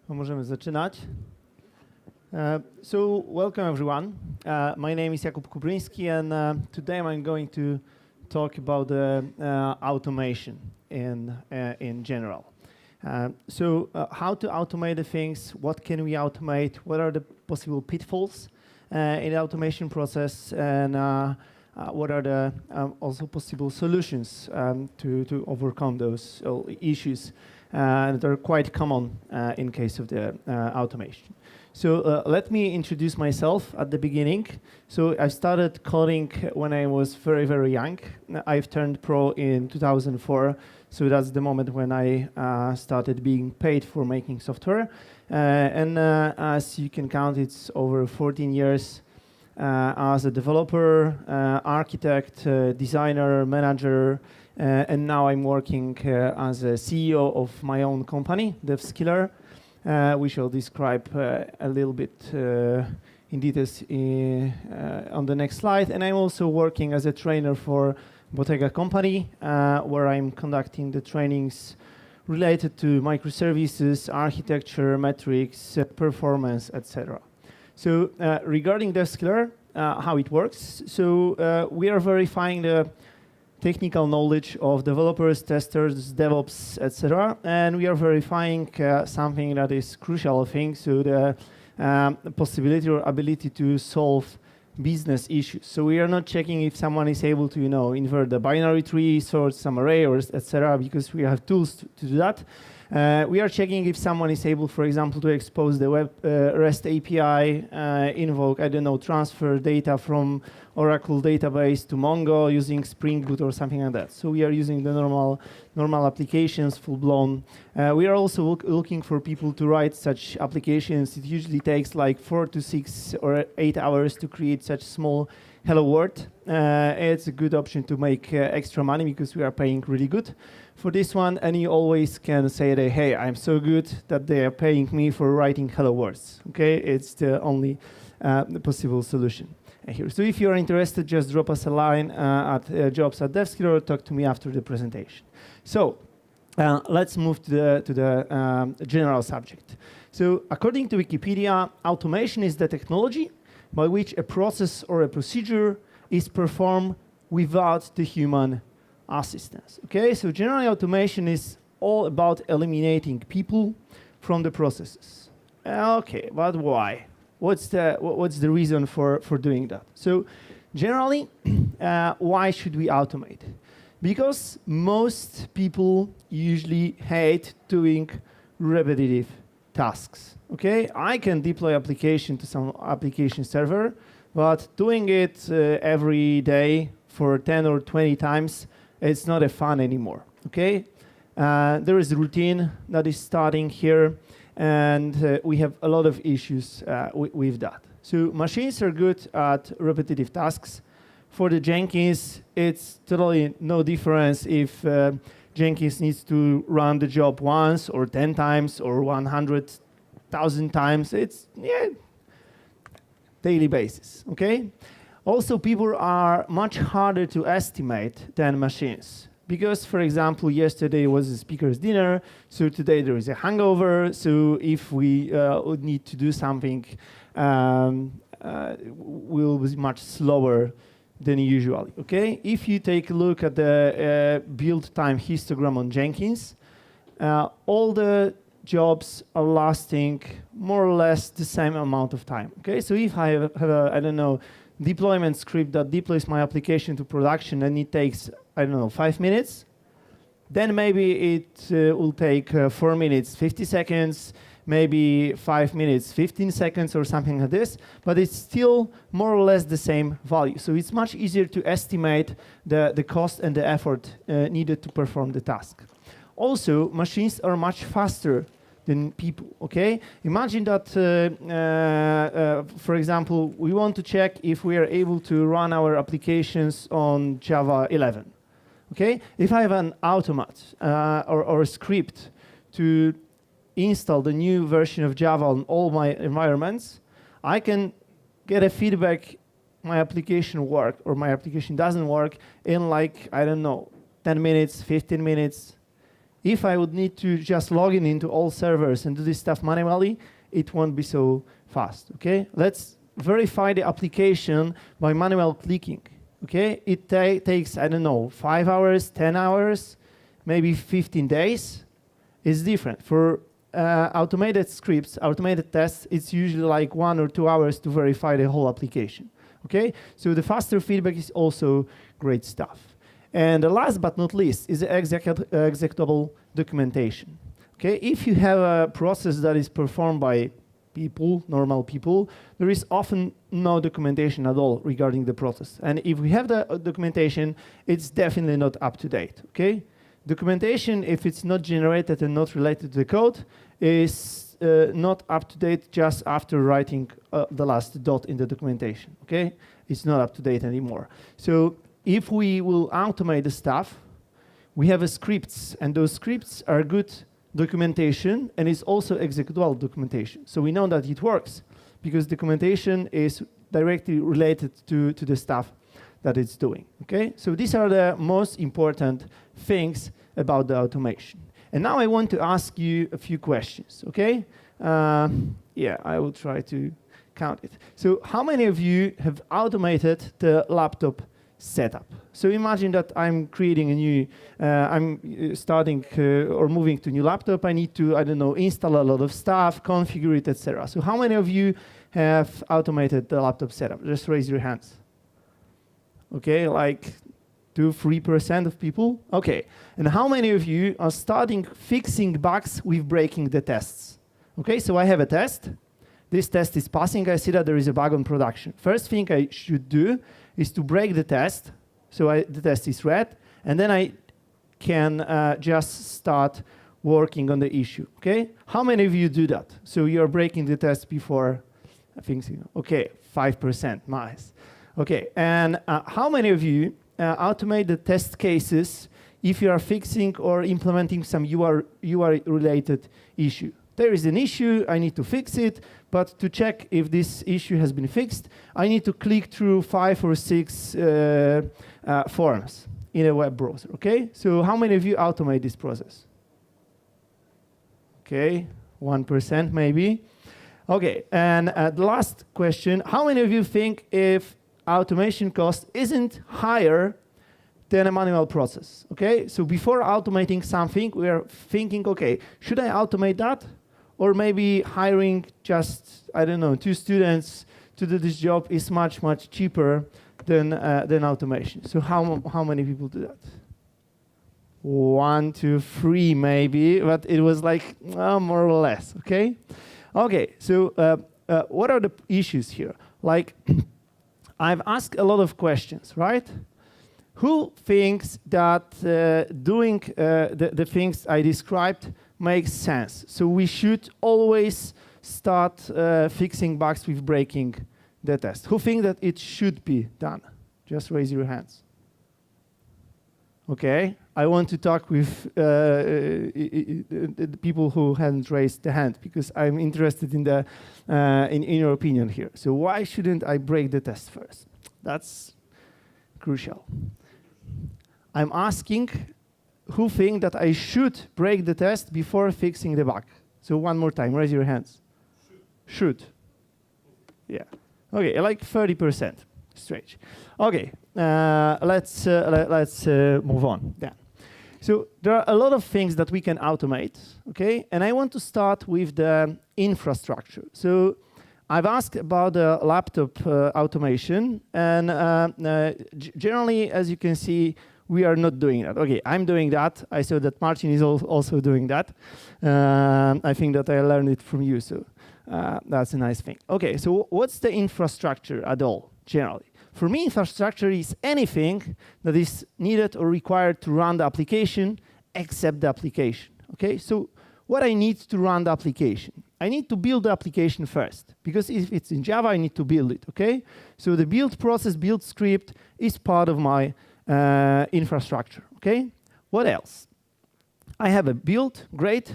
Możemy zaczynać. So welcome everyone. My name is Jakub Kubryński, and today I'm going to talk about automation in general. How to automate the things? What can we automate? What are the possible pitfalls in the automation process? And what are the also possible solutions to overcome those issues that are quite common in case of the automation. So let me introduce myself at the beginning. So I started coding when I was very, very young. I've turned pro in 2004. So that's the moment when I started being paid for making software. And as you can count, it's over 14 years as a developer, architect, designer, manager, and now I'm working as a CEO of my own company, DevSkiller, which I'll describe a little bit in details on the next slide. And I'm also working as a trainer for Bottega company, where I'm conducting the trainings related to microservices, architecture, metrics, performance, etc. So regarding DevSkiller, how it works. So we are verifying the technical knowledge of developers, testers, DevOps, etc. And we are verifying something that is crucial thing, so the possibility or ability to solve business issues. So we are not checking if someone is able to, invert the binary tree, sort some array, or etc. because we have tools to do that. We are checking if someone is able, for example, to expose the web REST API, invoke, transfer data from Oracle database to Mongo using Spring Boot or something like that. So we are using the normal applications, full-blown. We are also looking for people to write such applications. It usually takes like 4 to 6 or 8 hours to create such small hello world. It's a good option to make extra money because we are paying really good for this one, and you always can say that, hey, I'm so good that they are paying me for writing hello words. Okay, it's the only possible solution here. So if you're interested, just drop us a line at jobs@devskiller or talk to me after the presentation. So let's move to the general subject. So according to Wikipedia, automation is the technology by which a process or a procedure is performed without the human assistance. Okay, so generally automation is all about eliminating people from the processes. Okay, but why? What's the reason for doing that? So generally, why should we automate? Because most people usually hate doing repetitive tasks. Okay, I can deploy application to some application server, but doing it every day for 10 or 20 times, it's not a fun anymore. Okay, there is a routine that is starting here, and we have a lot of issues with that. So machines are good at repetitive tasks. For the Jenkins, it's totally no difference if Jenkins needs to run the job once or 10 times or 100,000 times. It's daily basis, okay? Also, people are much harder to estimate than machines. Because, for example, yesterday was a speaker's dinner, so today there is a hangover, so if we would need to do something, we'll be much slower than usually, okay? If you take a look at the build time histogram on Jenkins, all the jobs are lasting more or less the same amount of time, okay? So if I have a, deployment script that deploys my application to production and it takes, 5 minutes, then maybe it will take 4 minutes, 50 seconds, maybe 5 minutes, 15 seconds or something like this, but it's still more or less the same value. So it's much easier to estimate the cost and the effort needed to perform the task. Also, machines are much faster than people, okay? Imagine that, for example, we want to check if we are able to run our applications on Java 11, okay? If I have an automat or a script to install the new version of Java on all my environments, I can get a feedback my application works or my application doesn't work in 10 minutes, 15 minutes, If I would need to just log in into all servers and do this stuff manually, it won't be so fast, okay? Let's verify the application by manual clicking, okay? It takes, I don't know, 5 hours, 10 hours, maybe 15 days. It's different. For automated scripts, automated tests, it's usually like 1 or 2 hours to verify the whole application, okay? So the faster feedback is also great stuff. And the last but not least is the executable documentation. Okay, if you have a process that is performed by people, normal people, there is often no documentation at all regarding the process. And if we have the documentation, it's definitely not up to date, okay? Documentation, if it's not generated and not related to the code, is not up to date just after writing the last dot in the documentation, okay? It's not up to date anymore. So if we will automate the stuff, we have scripts, and those scripts are good documentation, and it's also executable documentation. So we know that it works, because documentation is directly related to the stuff that it's doing, okay? So these are the most important things about the automation. And now I want to ask you a few questions, okay? Yeah, I will try to count it. So how many of you have automated the laptop setup? So imagine that I'm creating a new, I'm starting or moving to a new laptop. I need to, I don't know, install a lot of stuff, configure it, etc. So how many of you have automated the laptop setup? Just raise your hands. Okay, like 2-3% of people. Okay, and how many of you are starting fixing bugs with breaking the tests? Okay, so I have a test. This test is passing. I see that there is a bug on production. First thing I should do is to break the test, so the test is red, and then I can just start working on the issue, okay? How many of you do that? So you're breaking the test before fixing, okay, 5%, nice. Okay, and how many of you automate the test cases if you are fixing or implementing some UI-related issue? There is an issue, I need to fix it, but to check if this issue has been fixed, I need to click through 5 or 6 forms in a web browser, okay? So how many of you automate this process? Okay, 1% maybe. Okay, and the last question, how many of you think if automation cost isn't higher than a manual process, okay? So before automating something, we are thinking, okay, should I automate that? Or maybe hiring just, I don't know, 2 students to do this job is much, much cheaper than automation. So how many people do that? 1, 2, 3 maybe, but it was like more or less, okay? Okay, so what are the issues here? Like, I've asked a lot of questions, right? Who thinks that doing the things I described makes sense? So we should always start fixing bugs with breaking the test. Who think that it should be done? Just raise your hands. Okay, I want to talk with the people who haven't raised the hand, because I'm interested in your opinion here. So why shouldn't I break the test first? That's crucial. I'm asking who think that I should break the test before fixing the bug. So one more time, raise your hands. Should. Yeah. Okay, like 30%. Strange. Okay, let's move on then. So there are a lot of things that we can automate, okay? And I want to start with the infrastructure. So I've asked about the laptop automation, and generally, as you can see, we are not doing that. Okay, I'm doing that. I saw that Martin is also doing that. I think that I learned it from you, so that's a nice thing. Okay, so what's the infrastructure at all, generally? For me, infrastructure is anything that is needed or required to run the application except the application, okay? So what I need to run the application? I need to build the application first, because if it's in Java, I need to build it, okay? So the build process, build script is part of my infrastructure, okay? What else? I have a build, great.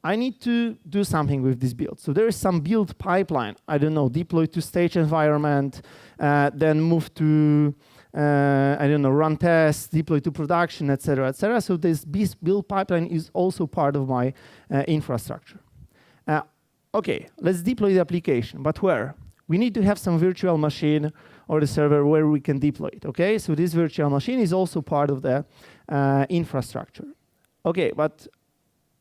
I need to do something with this build. So there is some build pipeline. I don't know, deploy to stage environment, then move to I don't know, run tests, deploy to production, etc., etc. So this build pipeline is also part of my infrastructure. Okay, let's deploy the application, but where? We need to have some virtual machine or the server where we can deploy it, okay? So this virtual machine is also part of the infrastructure. Okay, but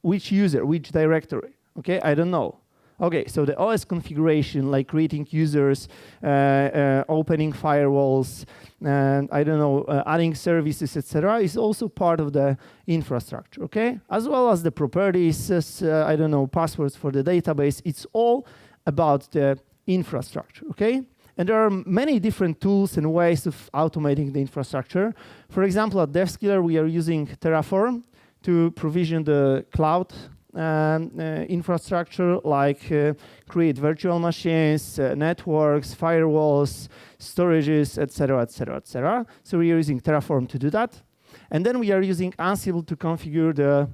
which user, which directory? Okay, I don't know. Okay, so the OS configuration, like creating users, opening firewalls, and I don't know, adding services, etc., is also part of the infrastructure, okay? As well as the properties, I don't know, passwords for the database. It's all about the infrastructure, okay? And there are many different tools and ways of automating the infrastructure. For example, at DevSkiller, we are using Terraform to provision the cloud infrastructure, like create virtual machines, networks, firewalls, storages, etc., etc., etc. So we are using Terraform to do that. And then we are using Ansible to configure the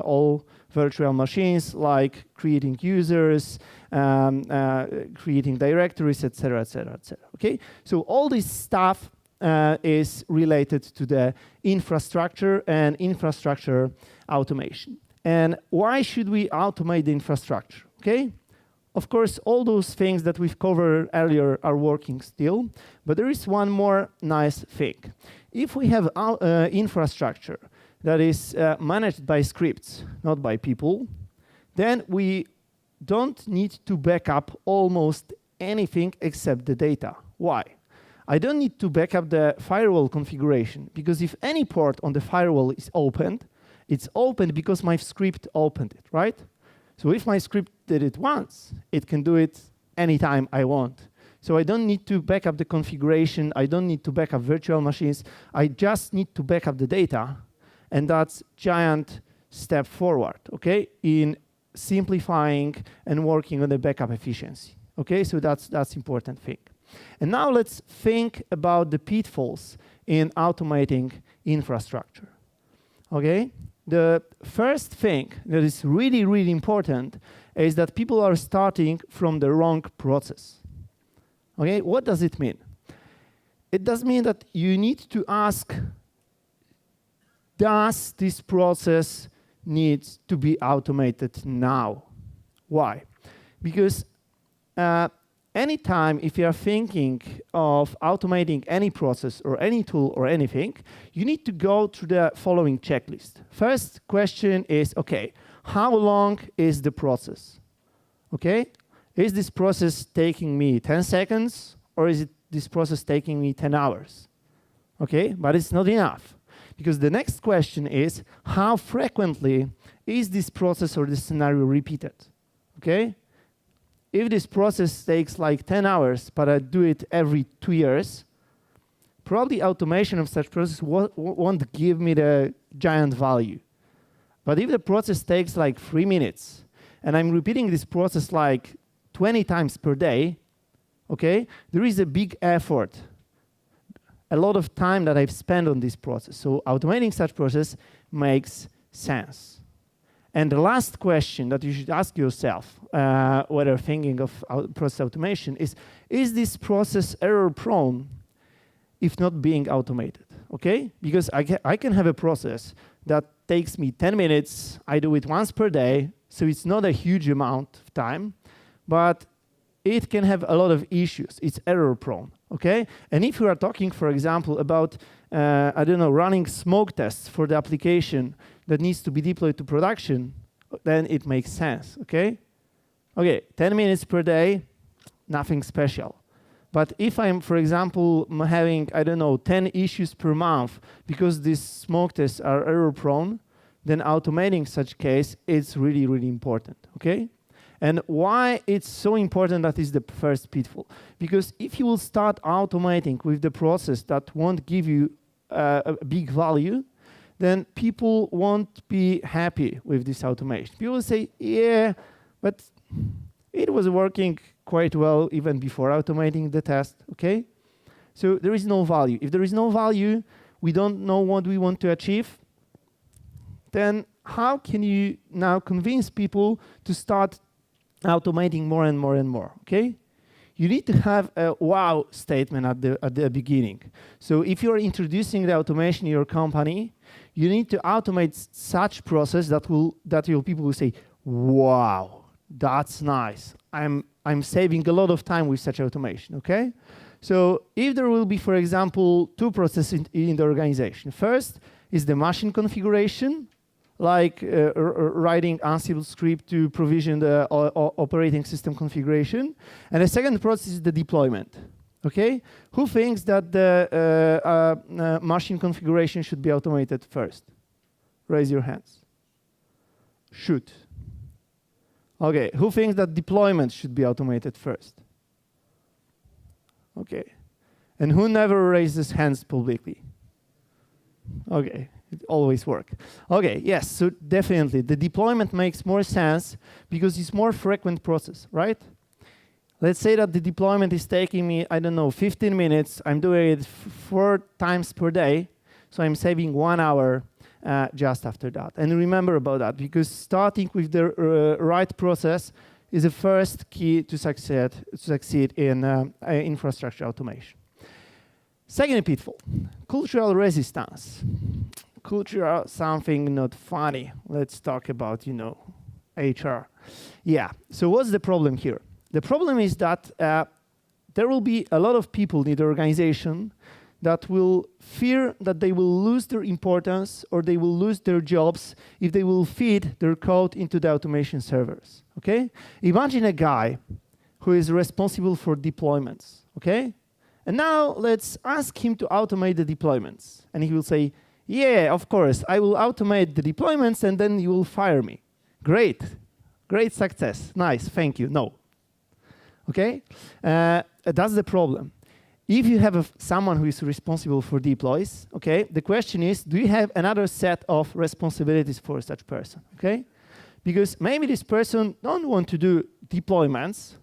all virtual machines, like creating users, creating directories, etc., etc., etc. Okay, so all this stuff is related to the infrastructure and infrastructure automation. And why should we automate the infrastructure? Okay, of course, all those things that we've covered earlier are working still, but there is one more nice thing. If we have infrastructure that is managed by scripts, not by people, then we don't need to back up almost anything except the data. Why? I don't need to back up the firewall configuration, because if any port on the firewall is opened, it's opened because my script opened it, right? So if my script did it once, it can do it anytime I want. So I don't need to back up the configuration. I don't need to back up virtual machines. I just need to back up the data. And that's giant step forward, okay, in simplifying and working on the backup efficiency. Okay, so that's important thing. And now let's think about the pitfalls in automating infrastructure. Okay, the first thing that is really, really important is that people are starting from the wrong process. Okay, what does it mean? It does mean that you need to ask, does this process need to be automated now? Why? Because anytime if you are thinking of automating any process or any tool or anything, you need to go through the following checklist. First question is, okay, how long is the process? Okay, is this process taking me 10 seconds or is this process taking me 10 hours? Okay, but it's not enough. Because the next question is, how frequently is this process or this scenario repeated? Okay? If this process takes like 10 hours, but I do it every 2 years, probably automation of such process won't give me the giant value. But if the process takes like 3 minutes, and I'm repeating this process like 20 times per day, okay, there is a big effort, a lot of time that I've spent on this process. So automating such process makes sense. And the last question that you should ask yourself, whether thinking of process automation, is this process error prone if not being automated? Okay? Because I can have a process that takes me 10 minutes, I do it once per day, so it's not a huge amount of time, but it can have a lot of issues. It's error prone, okay? And if you are talking, for example, about, I don't know, running smoke tests for the application that needs to be deployed to production, then it makes sense, okay? Okay, 10 minutes per day, nothing special. But if I'm, for example, having, I don't know, 10 issues per month because these smoke tests are error prone, then automating such case is really, really important, okay? And why it's so important, that is the first pitfall. Because if you will start automating with the process that won't give you a big value, then people won't be happy with this automation. People will say, yeah, but it was working quite well even before automating the test, okay? So there is no value. If there is no value, we don't know what we want to achieve, then how can you now convince people to start automating more and more and more, okay? you need to have a wow statement at the beginning. So if you're introducing the automation in your company, you need to automate such process that your people will say, wow, that's nice. I'm saving a lot of time with such automation, okay? So if there will be, for example, two processes in the organization. First is the machine configuration, like writing Ansible script to provision the operating system configuration. And the second process is the deployment, okay? Who thinks that the machine configuration should be automated first? Raise your hands. Should. Okay, who thinks that deployment should be automated first? Okay. And who never raises hands publicly? Okay. It always works. Okay, yes, so definitely the deployment makes more sense because it's more frequent process, right? Let's say that the deployment is taking me, I don't know, 15 minutes. I'm doing it 4 times per day, so I'm saving 1 hour just after that. And remember about that, because starting with the right process is the first key to succeed in infrastructure automation. Second pitfall, cultural resistance. Culture, something not funny. Let's talk about, HR. Yeah, so what's the problem here? The problem is that there will be a lot of people in the organization that will fear that they will lose their importance or they will lose their jobs if they will feed their code into the automation servers, okay? Imagine a guy who is responsible for deployments, okay? And now let's ask him to automate the deployments. And he will say, yeah, of course, I will automate the deployments and then you will fire me. Great, great success, nice, thank you, no. Okay, that's the problem. If you have someone who is responsible for deploys, okay, the question is, do you have another set of responsibilities for such person, okay? Because maybe this person don't want to do deployments,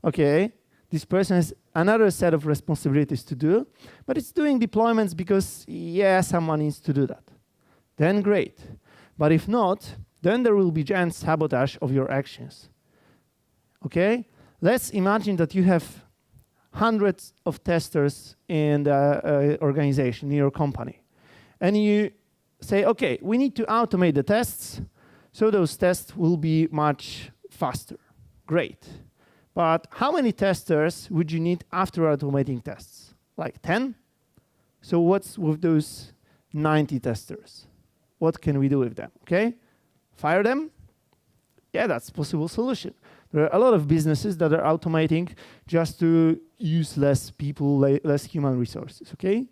okay? This person has another set of responsibilities to do, but it's doing deployments because, yeah, someone needs to do that. Then great. But if not, then there will be giant sabotage of your actions. Okay? Let's imagine that you have hundreds of testers in the organization, in your company. And you say, okay, we need to automate the tests, so those tests will be much faster. Great. But how many testers would you need after automating tests? Like 10? So what's with those 90 testers? What can we do with them, okay? Fire them? Yeah, that's a possible solution. There are a lot of businesses that are automating just to use less people, less human resources, okay?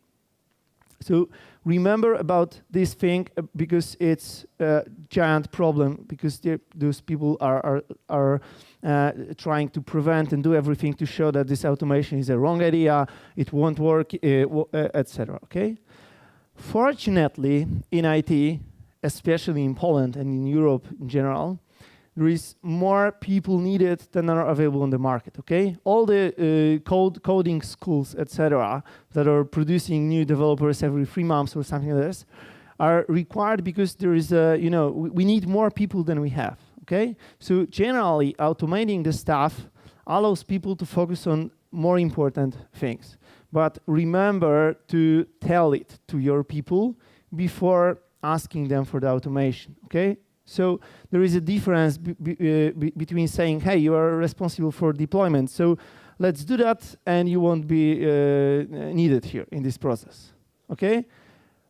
So remember about this thing because it's a giant problem because those people are trying to prevent and do everything to show that this automation is a wrong idea, it won't work, etc. Okay? Fortunately, in IT, especially in Poland and in Europe in general, there is more people needed than are available on the market, okay? All the coding schools, etc., that are producing new developers every 3 months or something like this, are required because there is we need more people than we have, okay? So generally, automating the stuff allows people to focus on more important things. But remember to tell it to your people before asking them for the automation, okay? So there is a difference between saying, hey, you are responsible for deployment, so let's do that and you won't be needed here in this process, okay?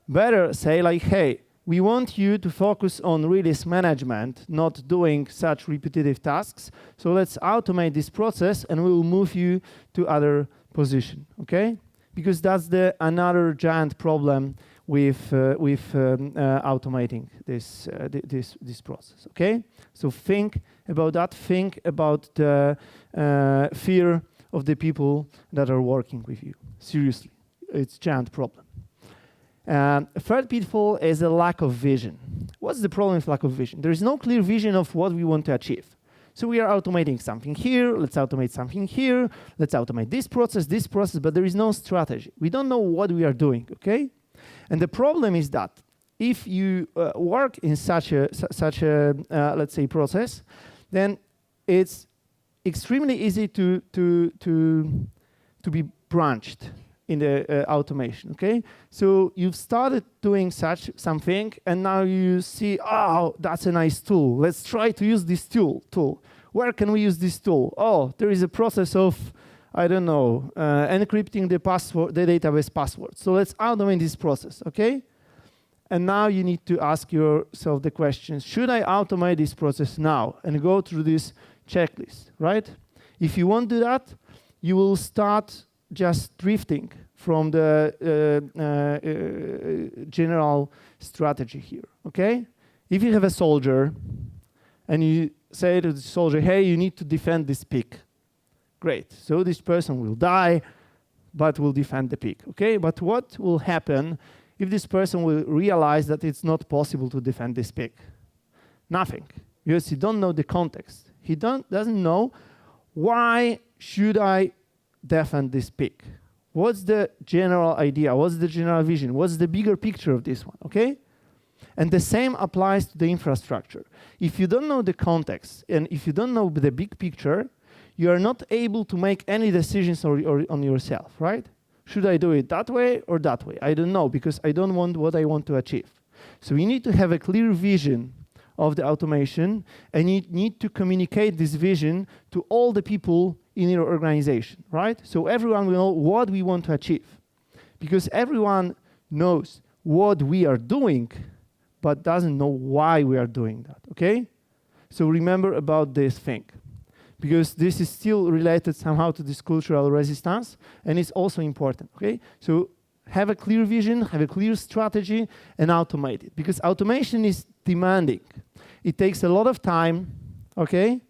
Better say like, hey, we want you to focus on release management, not doing such repetitive tasks, so let's automate this process and we will move you to other position, okay? Because that's another giant problem with automating this process, okay? So think about that. Think about the fear of the people that are working with you. Seriously, it's a giant problem. A third pitfall is a lack of vision. What's the problem with lack of vision? There is no clear vision of what we want to achieve. So we are automating something here, let's automate something here, let's automate this process, but there is no strategy. We don't know what we are doing, okay? And the problem is that if you work in such a let's say, process, then it's extremely easy to be branched in the automation, okay? So you've started doing something, and now you see, oh, that's a nice tool. Let's try to use this tool. Where can we use this tool? Oh, there is a process of, I don't know, encrypting the password, the database password. So let's automate this process, okay? And now you need to ask yourself the question, should I automate this process now and go through this checklist, right? If you won't do that, you will start just drifting from the general strategy here, okay? If you have a soldier and you say to the soldier, hey, you need to defend this pig. Great, so this person will die, but will defend the pig, okay? But what will happen if this person will realize that it's not possible to defend this pig? Nothing, because he don't know the context. He doesn't know why should I defend this pig. What's the general idea? What's the general vision? What's the bigger picture of this one, okay? And the same applies to the infrastructure. If you don't know the context, and if you don't know the big picture, you are not able to make any decisions on yourself, right? Should I do it that way or that way? I don't know, because I don't want what I want to achieve. So you need to have a clear vision of the automation, and you need to communicate this vision to all the people in your organization, right? So everyone will know what we want to achieve, because everyone knows what we are doing, but doesn't know why we are doing that, okay? So remember about this thing, because this is still related somehow to this cultural resistance, and it's also important, okay? So have a clear vision, have a clear strategy, and automate it, because automation is demanding. It takes a lot of time, okay?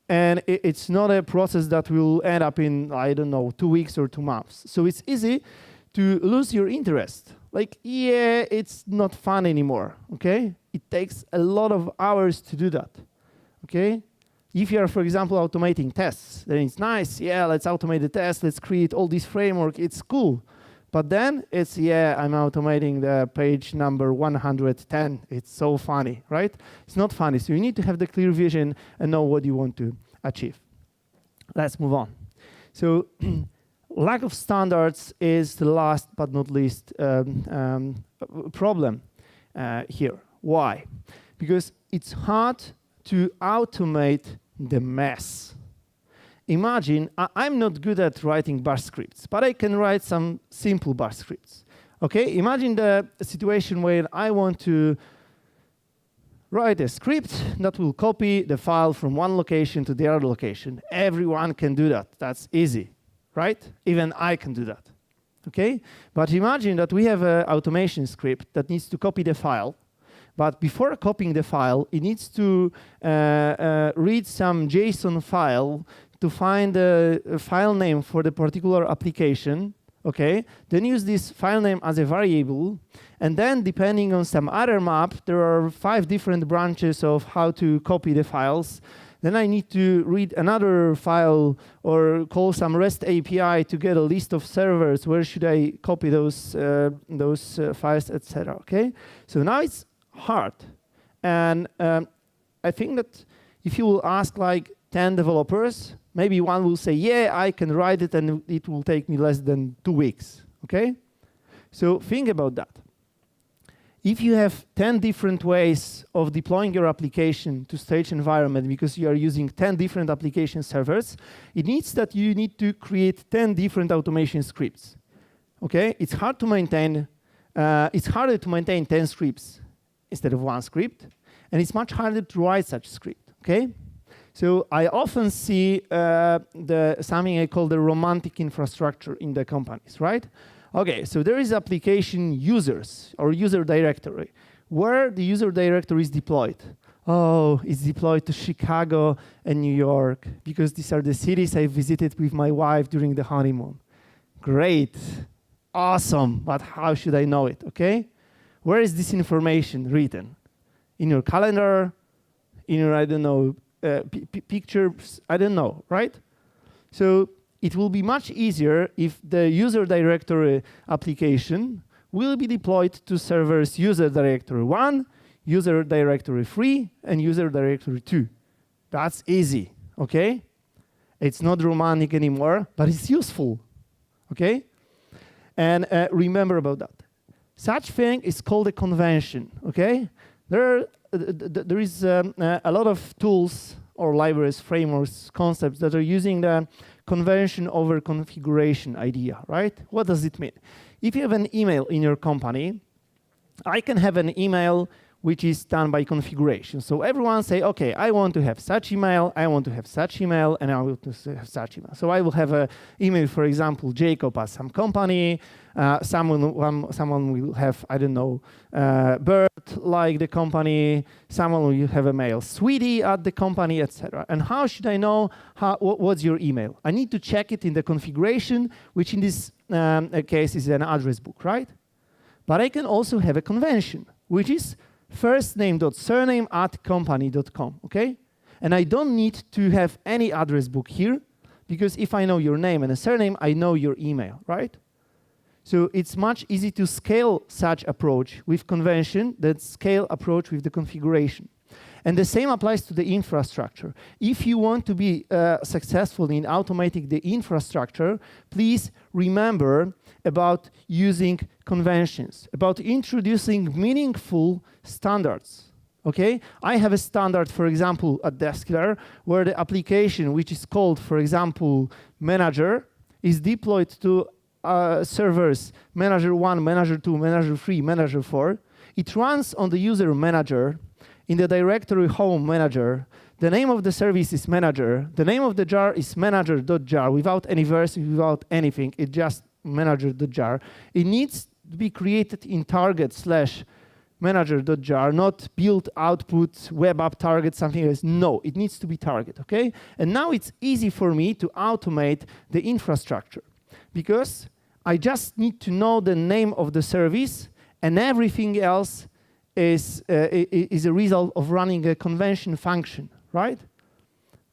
And it's not a process that will end up in, I don't know, 2 weeks or 2 months. So it's easy to lose your interest. Like, yeah, it's not fun anymore, okay? It takes a lot of hours to do that, okay? If you are, for example, automating tests, then it's nice. Yeah, let's automate the test. Let's create all this framework. It's cool. But then it's, yeah, I'm automating the page number 110. It's so funny, right? It's not funny. So you need to have the clear vision and know what you want to achieve. Let's move on. So lack of standards is the last but not least problem here. Why? Because it's hard to automate the mess. Imagine, I'm not good at writing bash scripts, but I can write some simple bash scripts. Okay, imagine the situation where I want to write a script that will copy the file from one location to the other location. Everyone can do that. That's easy, right? Even I can do that. Okay, but imagine that we have an automation script that needs to copy the file. But before copying the file, it needs to read some JSON file to find a file name for the particular application, okay? Then use this file name as a variable, and then depending on some other map, there are 5 different branches of how to copy the files. Then I need to read another file or call some REST API to get a list of servers. Where should I copy those files, etc. Okay? So now it's hard, and I think that if you will ask like 10 developers, maybe one will say, yeah, I can write it and it will take me less than 2 weeks, okay? So think about that. If you have 10 different ways of deploying your application to stage environment because you are using 10 different application servers, it means that you need to create 10 different automation scripts, okay? It's hard to maintain, it's harder to maintain 10 scripts instead of 1 script, and it's much harder to write such a script, okay? So I often see something I call the romantic infrastructure in the companies, right? Okay, so there is application users or user directory where the user directory is deployed. Oh, it's deployed to Chicago and New York because these are the cities I visited with my wife during the honeymoon. Great, awesome, but how should I know it, okay? Where is this information written? In your calendar, in your, I don't know, pictures, I don't know, right? So it will be much easier if the user directory application will be deployed to servers user directory 1, user directory 3, and user directory 2. That's easy, okay? It's not romantic anymore, but it's useful, okay? And remember about that. Such thing is called a convention, okay? There is a lot of tools or libraries, frameworks, concepts that are using the convention over configuration idea, right? What does it mean? If you have an email in your company, I can have an email which is done by configuration. So everyone say, okay, I want to have such email, I want to have such email, and I want to have such email. So I will have an email, for example, Jacob at some company, someone will have, I don't know, Bert like the company, someone will have a mail, Sweetie at the company, etc. And how should I know what's your email? I need to check it in the configuration, which in this case is an address book, right? But I can also have a convention, which is firstname.surname@company.com, okay? And I don't need to have any address book here, because if I know your name and a surname, I know your email, right? So it's much easier to scale such approach with convention than scale approach with the configuration. And the same applies to the infrastructure. If you want to be successful in automating the infrastructure, please remember about using conventions, about introducing meaningful standards, okay? I have a standard, for example, at Deskler, where the application, which is called, for example, Manager, is deployed to servers Manager 1, Manager 2, Manager 3, Manager 4. It runs on the user Manager, in the directory home Manager. The name of the service is Manager. The name of the jar is manager.jar, without any verse, without anything. It's just manager.jar. It needs to be created in target/manager.jar, not build output, web app target, something else. No, it needs to be target, okay? And now it's easy for me to automate the infrastructure, because I just need to know the name of the service, and everything else is a result of running a convention function, right?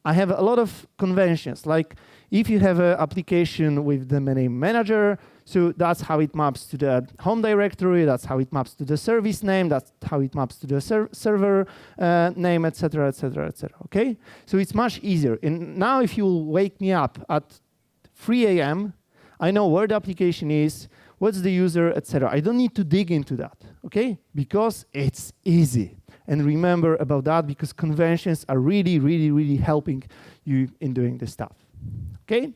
I have a lot of conventions, like if you have an application with the name Manager, so that's how it maps to the home directory, that's how it maps to the service name, that's how it maps to the server name, etc., etc., etc., okay? So it's much easier. And now if you wake me up at 3 a.m., I know where the application is, what's the user, etc. I don't need to dig into that, okay? Because it's easy. And remember about that, because conventions are really, really, really helping you in doing this stuff, okay?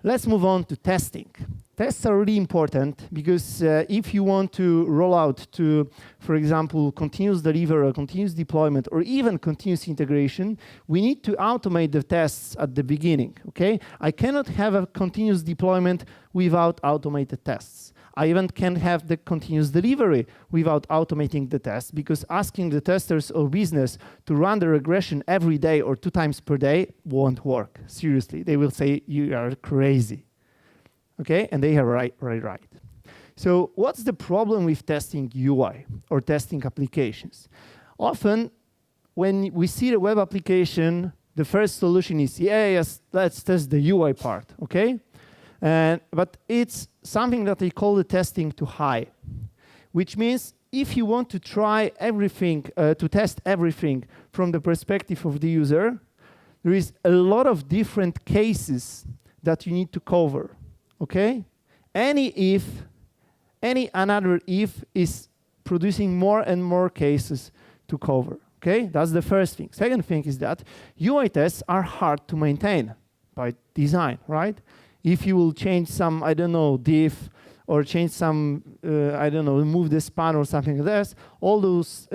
Let's move on to testing. Tests are really important, because if you want to roll out to, for example, continuous delivery or continuous deployment, or even continuous integration, we need to automate the tests at the beginning, okay? I cannot have a continuous deployment without automated tests. I even can't have the continuous delivery without automating the tests, because asking the testers or business to run the regression every day or 2 times per day won't work. Seriously, they will say you are crazy. Okay, and they are right. So what's the problem with testing UI or testing applications? Often, when we see the web application, the first solution is, yes, let's test the UI part, okay? But it's something that they call the testing too high, which means if you want to try everything, to test everything from the perspective of the user, there is a lot of different cases that you need to cover, okay? Any another if is producing more and more cases to cover, okay? That's the first thing. Second thing is that UI tests are hard to maintain by design, right? If you will change some, I don't know, div, or change some, I don't know, move the span or something like this, all those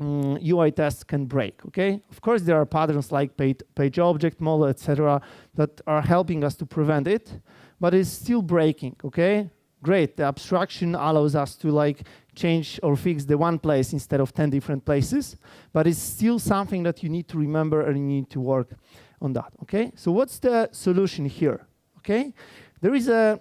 UI tests can break, okay? Of course, there are patterns like page object model, etc., that are helping us to prevent it, but it's still breaking, okay? Great, the abstraction allows us to like change or fix the one place instead of 10 different places, but it's still something that you need to remember and you need to work on that, okay? So what's the solution here, okay? There is a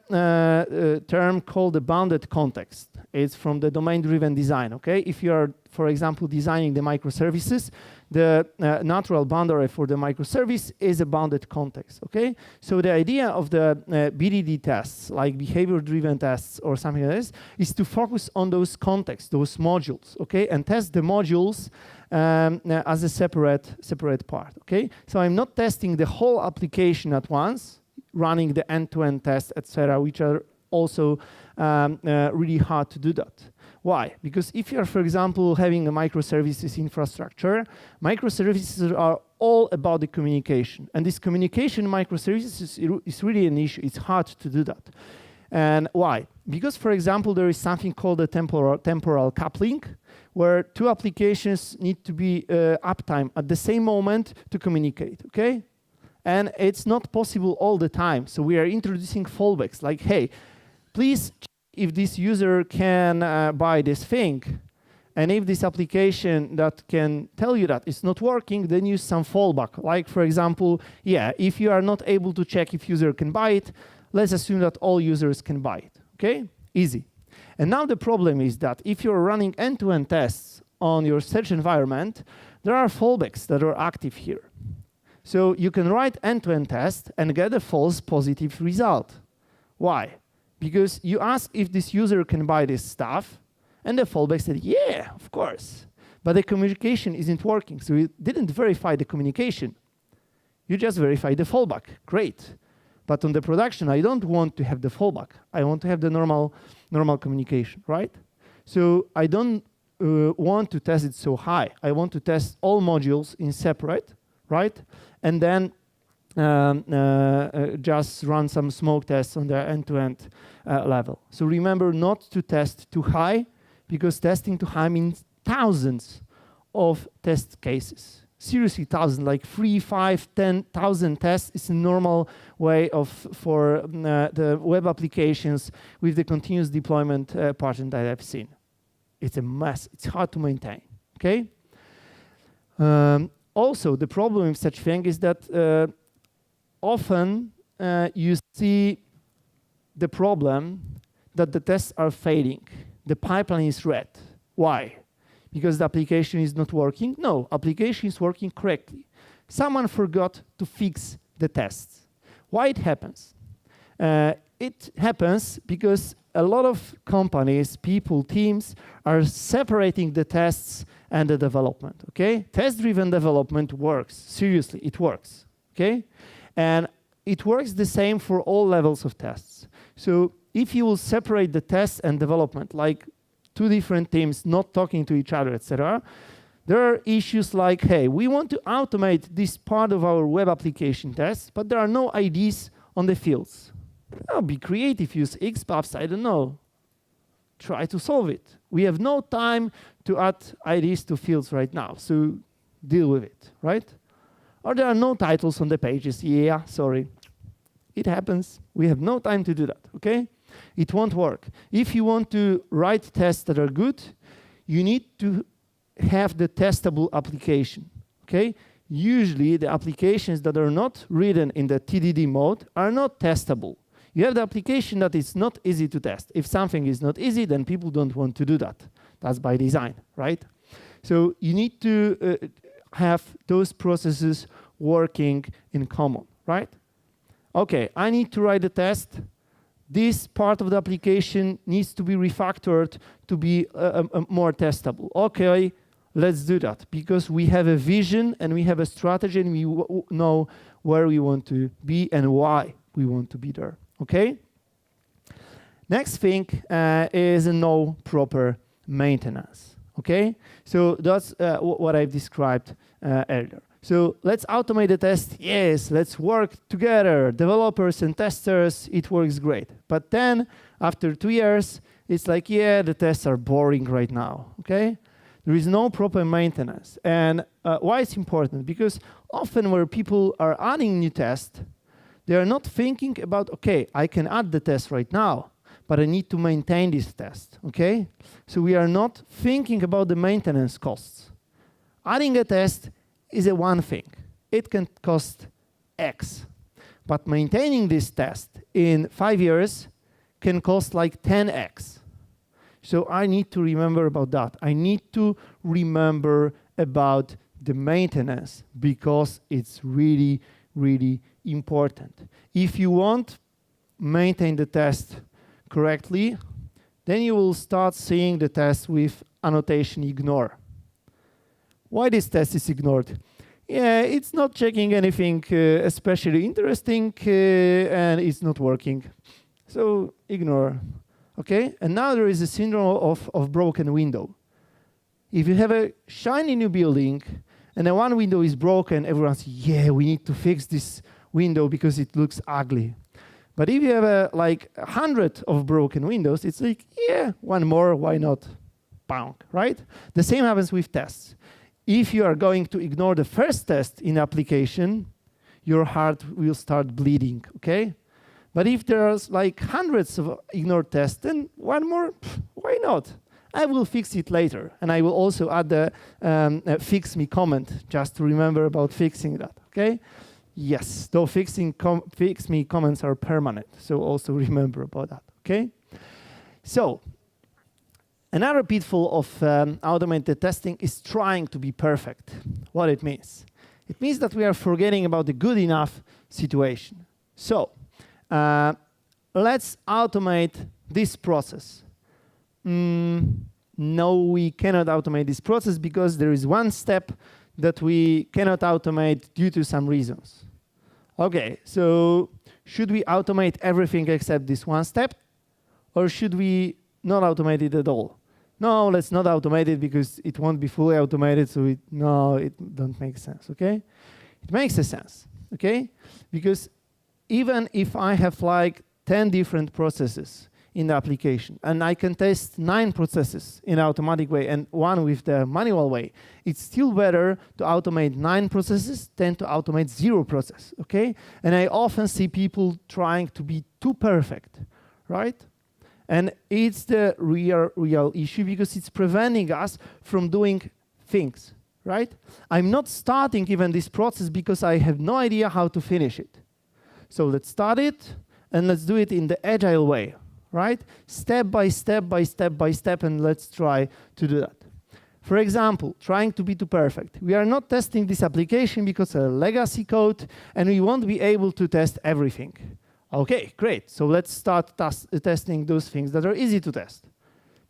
term called the bounded context. It's from the domain-driven design, okay? If you are, for example, designing the microservices, the natural boundary for the microservice is a bounded context, okay? So the idea of the BDD tests, like behavior-driven tests or something like this, is to focus on those contexts, those modules, okay? And test the modules as a separate part, okay? So I'm not testing the whole application at once, running the end-to-end tests, etc., which are also really hard to do that. Why? Because if you're, for example, having a microservices infrastructure, microservices are all about the communication. And this communication microservices is really an issue. It's hard to do that. And why? Because, for example, there is something called a temporal coupling, where two applications need to be uptime at the same moment to communicate, okay? And it's not possible all the time. So we are introducing fallbacks, like, hey, please check if this user can buy this thing. And if this application that can tell you that it's not working, then use some fallback. Like, for example, yeah, if you are not able to check if user can buy it, let's assume that all users can buy it, okay? Easy. And now the problem is that if you're running end-to-end tests on your search environment, there are fallbacks that are active here. So you can write end-to-end test and get a false positive result. Why? Because you ask if this user can buy this stuff, and the fallback said, yeah, of course. But the communication isn't working, so you didn't verify the communication. You just verified the fallback. Great. But on the production, I don't want to have the fallback. I want to have the normal communication, right? So I don't want to test it so high. I want to test all modules in separate, right? And then just run some smoke tests on the end-to-end level. So remember not to test too high, because testing too high means thousands of test cases. Seriously, thousands, like 3, 5, 10,000 tests is a normal way for the web applications with the continuous deployment pattern that I've seen. It's a mess. It's hard to maintain, okay? Also, the problem with such thing is that often you see the problem that the tests are failing. The pipeline is red. Why? Because the application is not working? No, application is working correctly. Someone forgot to fix the tests. Why it happens? It happens because a lot of companies, people, teams are separating the tests and the development, okay? Test-driven development works. Seriously, it works, okay? And it works the same for all levels of tests. So if you will separate the tests and development, like two different teams not talking to each other, etc., there are issues like, hey, we want to automate this part of our web application tests, but there are no IDs on the fields. Oh, be creative, use XPaths, I don't know. Try to solve it. We have no time to add IDs to fields right now, so deal with it, right? Or there are no titles on the pages. Yeah, sorry. It happens. We have no time to do that, okay? It won't work. If you want to write tests that are good, you need to have the testable application, okay? Usually, the applications that are not written in the TDD mode are not testable. You have the application that is not easy to test. If something is not easy, then people don't want to do that. That's by design, right? So you need to have those processes working in common, right? Okay, I need to write a test. This part of the application needs to be refactored to be more testable. Okay, let's do that, because we have a vision and we have a strategy and we know where we want to be and why we want to be there, okay? Next thing is no proper maintenance, okay? So that's what I've described earlier. So let's automate the test. Yes, let's work together, developers and testers, it works great. But then, after 2 years, it's like, yeah, the tests are boring right now, okay? There is no proper maintenance. And why it's important? Because often where people are adding new tests, they are not thinking about, okay, I can add the test right now, but I need to maintain this test, okay? So we are not thinking about the maintenance costs. Adding a test is a one thing. It can cost X. But maintaining this test in 5 years can cost like 10X. So I need to remember about that. I need to remember about the maintenance because it's really, really important. If you won't maintain the test correctly, then you will start seeing the test with annotation ignore. Why this test is ignored? Yeah, it's not checking anything especially interesting and it's not working. So ignore, okay? And now there is a syndrome of broken window. If you have a shiny new building and then one window is broken, everyone says, yeah, we need to fix this window because it looks ugly. But if you have like 100 of broken windows, it's like, yeah, one more, why not? Bonk, right? The same happens with tests. If you are going to ignore the first test in application, your heart will start bleeding, okay? But if there's like hundreds of ignored tests, then one more, why not? I will fix it later. And I will also add the fix me comment, just to remember about fixing that, okay? Yes, though fix me comments are permanent, so also remember about that, okay? So, another pitfall of automated testing is trying to be perfect. What it means? It means that we are forgetting about the good enough situation. So, let's automate this process. No, we cannot automate this process because there is one step that we cannot automate due to some reasons. Okay, so should we automate everything except this one step? Or should we not automate it at all? No, let's not automate it because it won't be fully automated, so it don't make sense, okay? It makes a sense, okay? Because even if I have like 10 different processes in the application, and I can test 9 processes in an automatic way and 1 with the manual way, it's still better to automate 9 processes than to automate 0 process, okay? And I often see people trying to be too perfect, right? And it's the real issue because it's preventing us from doing things, right? I'm not starting even this process because I have no idea how to finish it. So let's start it and let's do it in the agile way, right? Step by step by step by step, and let's try to do that. For example, trying to be too perfect. We are not testing this application because it's a legacy code and we won't be able to test everything. Okay, great. So let's start testing those things that are easy to test.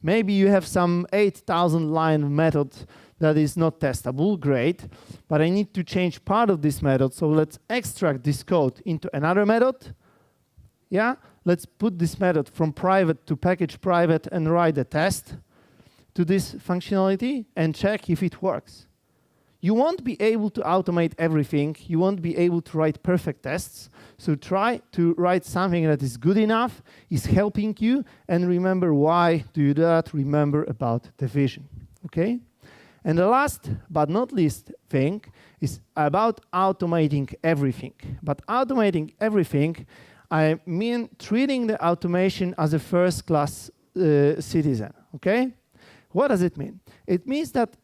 Maybe you have some 8,000 line method that is not testable, great, but I need to change part of this method, so let's extract this code into another method. Yeah, let's put this method from private to package private and write a test to this functionality and check if it works. You won't be able to automate everything. You won't be able to write perfect tests. So try to write something that is good enough, is helping you, and remember why to do that. Remember about the vision, okay? And the last but not least thing is about automating everything. But automating everything, I mean treating the automation as a first-class citizen, okay? What does it mean? It means that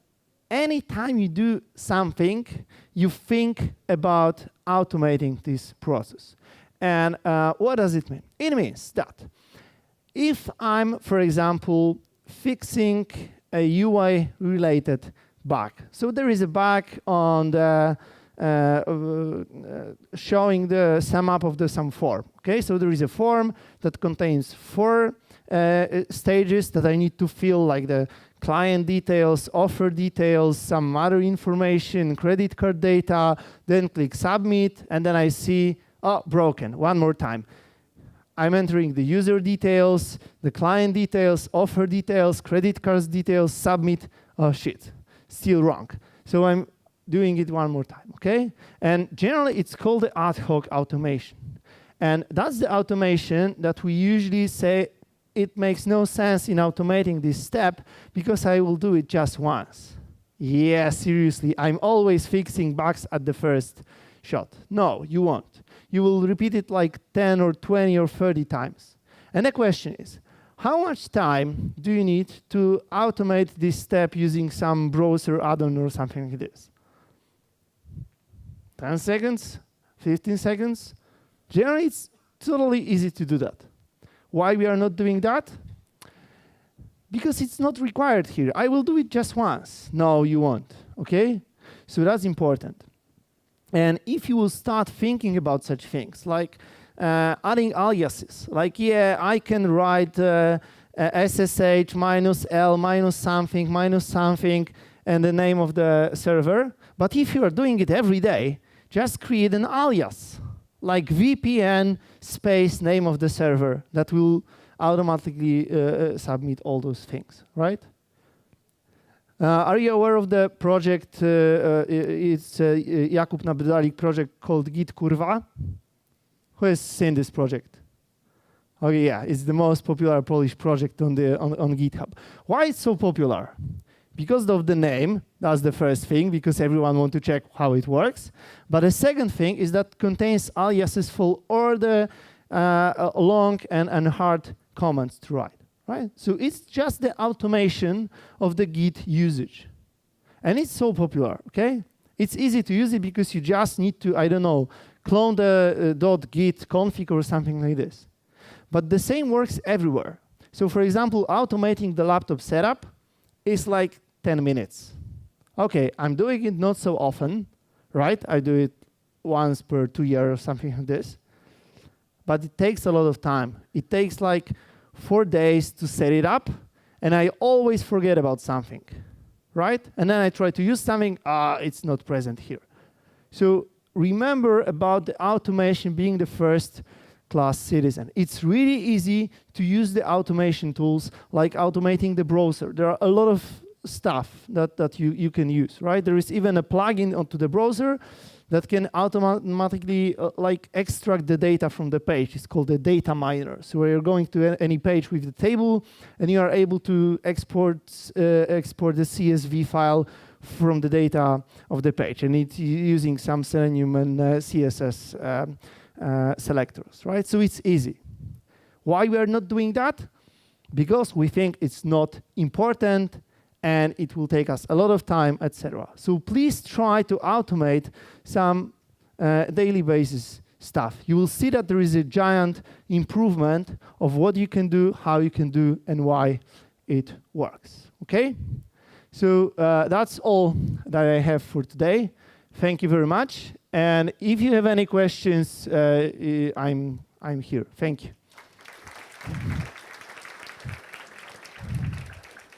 anytime you do something, you think about automating this process. And what does it mean? It means that if I'm, for example, fixing a UI-related bug, so there is a bug on the showing the sum up of the some form. Okay, so there is a form that contains 4 stages that I need to fill, like the client details, offer details, some other information, credit card data, then click submit, and then I see, oh, broken, one more time. I'm entering the user details, the client details, offer details, credit cards details, submit, oh shit, still wrong. So I'm doing it one more time, okay? And generally it's called the ad hoc automation. And that's the automation that we usually say it makes no sense in automating this step because I will do it just once. Yeah, seriously, I'm always fixing bugs at the first shot. No, you won't. You will repeat it like 10 or 20 or 30 times. And the question is, how much time do you need to automate this step using some browser add-on or something like this? 10 seconds? 15 seconds? Generally, it's totally easy to do that. Why we are not doing that? because it's not required here. I will do it just once. No, you won't, okay? So that's important. And if you will start thinking about such things, like adding aliases, like, yeah, I can write SSH minus L minus something, and the name of the server. But if you are doing it every day, just create an alias, like VPN space name of the server that will automatically submit all those things, right? Are you aware of the project? It's a Jakub Kubryński project called Git Kurwa. Who has seen this project? Okay, yeah, it's the most popular Polish project on GitHub. Why it's so popular? Because of the name, that's the first thing, because everyone wants to check how it works. But the second thing is that contains aliases for all the long and hard commands to write, right? So it's just the automation of the Git usage. And it's so popular, okay? It's easy to use it because you just need to, I don't know, clone the .git config or something like this. But the same works everywhere. So for example, automating the laptop setup is like 10 minutes. Okay, I'm doing it not so often, right? I do it once per 2 years or something like this. But it takes a lot of time. It takes like 4 days to set it up, and I always forget about something, right? And then I try to use something, it's not present here. So remember about the automation being the first class citizen. It's really easy to use the automation tools, like automating the browser. There are a lot of stuff that you can use, right? There is even a plugin onto the browser that can automatically like extract the data from the page. It's called the data miner. So where you're going to any page with the table, and you are able to export the CSV file from the data of the page, and it's using some Selenium and CSS selectors, right? So it's easy. Why we are not doing that? Because we think it's not important, and it will take us a lot of time, etc. So please try to automate some daily basis stuff. You will see that there is a giant improvement of what you can do, how you can do, and why it works, okay? So that's all that I have for today. Thank you very much. And if you have any questions, I'm here. Thank you.